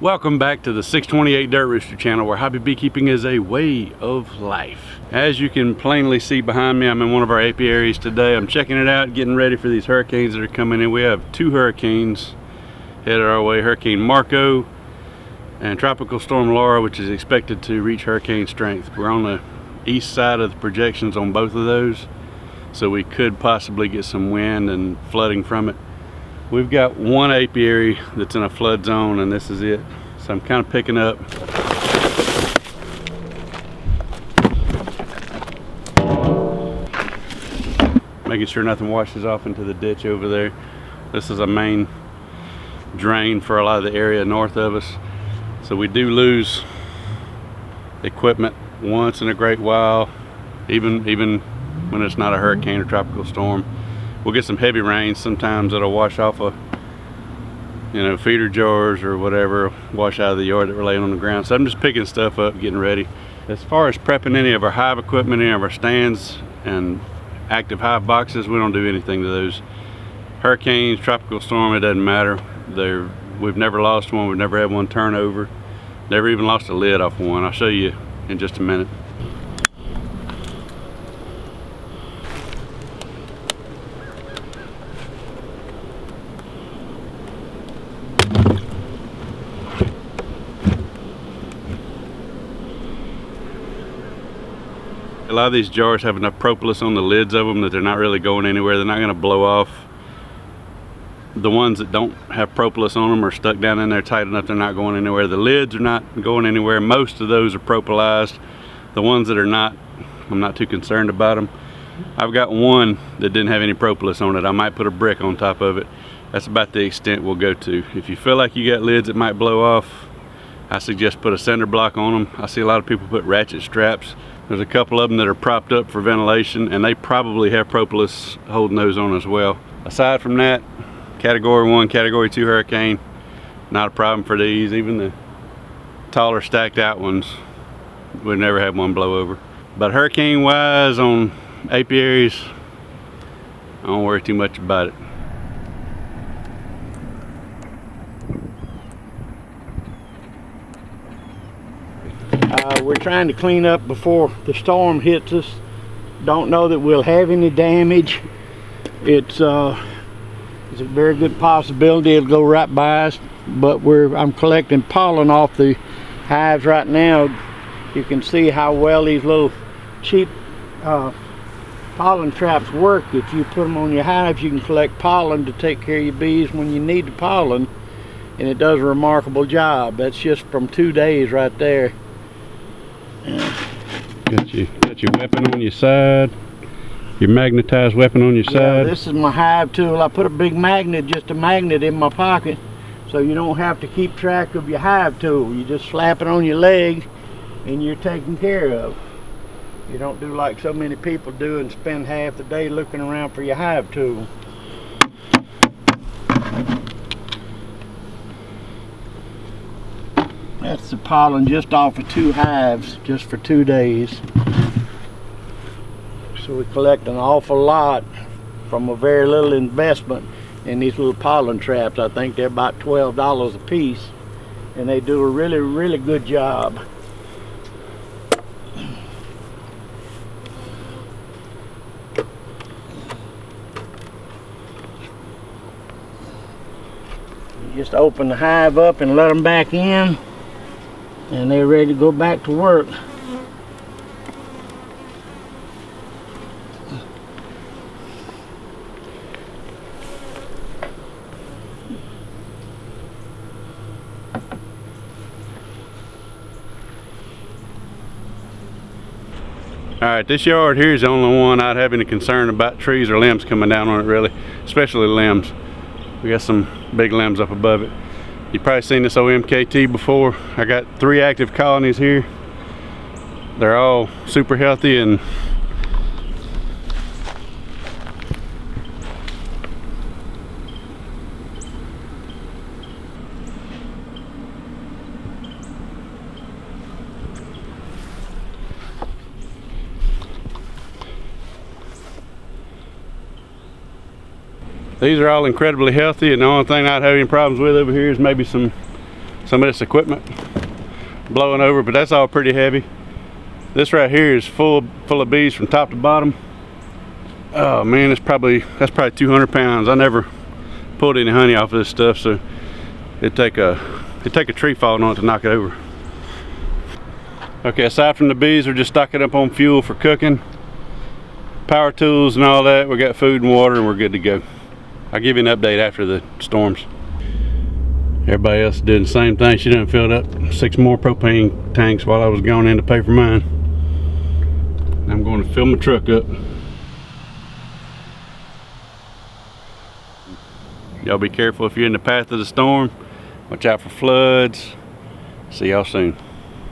Welcome back to the 628 Dirt Rooster channel, where hobby beekeeping is a way of life. As you can plainly see behind me, I'm in one of our apiaries today. I'm checking it out, getting ready for these hurricanes that are coming in. We have two hurricanes headed our way, Hurricane Marco and Tropical Storm Laura, which is expected to reach hurricane strength. We're on the east side of the projections on both of those, so we could possibly get some wind and flooding from it. We've got one apiary that's in a flood zone, and this is it. So I'm kind of picking up. Making sure nothing washes off into the ditch over there. This is a main drain for a lot of the area north of us. So we do lose equipment once in a great while, even when it's not a hurricane or tropical storm. We'll get some heavy rain sometimes that'll wash off of, feeder jars or whatever, wash out of the yard that we're laying on the ground. So I'm just picking stuff up, getting ready. As far as prepping any of our hive equipment, any of our stands and active hive boxes, we don't do anything to those. Hurricanes, tropical storm, it doesn't matter. We've never lost one, we've never had one turn over. Never even lost a lid off one. I'll show you in just a minute. A lot of these jars have enough propolis on the lids of them that they're not really going anywhere. They're not going to blow off. The ones that don't have propolis on them are stuck down in there tight enough they're not going anywhere. The lids are not going anywhere. Most of those are propolized. The ones that are not, I'm not too concerned about them. I've got one that didn't have any propolis on it. I might put a brick on top of it. That's about the extent we'll go to. If you feel like you got lids that might blow off, I suggest put a cinder block on them. I see a lot of people put ratchet straps. There's a couple of them that are propped up for ventilation, and they probably have propolis holding those on as well. Aside from that, Category 1, Category 2 hurricane, not a problem for these. Even the taller stacked out ones, we've never had one blow over. But hurricane wise on apiaries, I don't worry too much about it. We're trying to clean up before the storm hits us. Don't know that we'll have any damage. It's a very good possibility it'll go right by us, but I'm collecting pollen off the hives right now. You can see how well these little cheap pollen traps work. If you put them on your hives, you can collect pollen to take care of your bees when you need the pollen, and it does a remarkable job. That's just from 2 days right there. Got your weapon on your side, your magnetized weapon on your side. This is my hive tool. I put a big magnet, just a magnet, in my pocket, so you don't have to keep track of your hive tool. You just slap it on your leg and you're taken care of. You don't do like so many people do and spend half the day looking around for your hive tool. That's the pollen just off of 2 hives, just for 2 days. So we collect an awful lot from a very little investment in these little pollen traps. I think they're about $12 a piece, and they do a really, really good job. You just open the hive up and let them back in, and they're ready to go back to work. Alright, this yard here is the only one I'd have any concern about trees or limbs coming down on it, really, especially limbs. We got some big limbs up above it. You've probably seen this OMKT before. I got 3 active colonies here. They're all super healthy, and These are all incredibly healthy, and the only thing I'd have any problems with over here is maybe some some of this equipment blowing over, but that's all pretty heavy. This right here is full of bees from top to bottom. Oh man, that's probably 200 pounds. I never pulled any honey off of this stuff, so it'd take a tree falling on it to knock it over. Okay, aside from the bees, we're just stocking up on fuel for cooking, power tools and all that. We got food and water and we're good to go. I'll give you an update after the storms. Everybody else is doing the same thing. She done filled up 6 more propane tanks while I was going in to pay for mine. I'm going to fill my truck up. Y'all be careful if you're in the path of the storm. Watch out for floods. See y'all soon.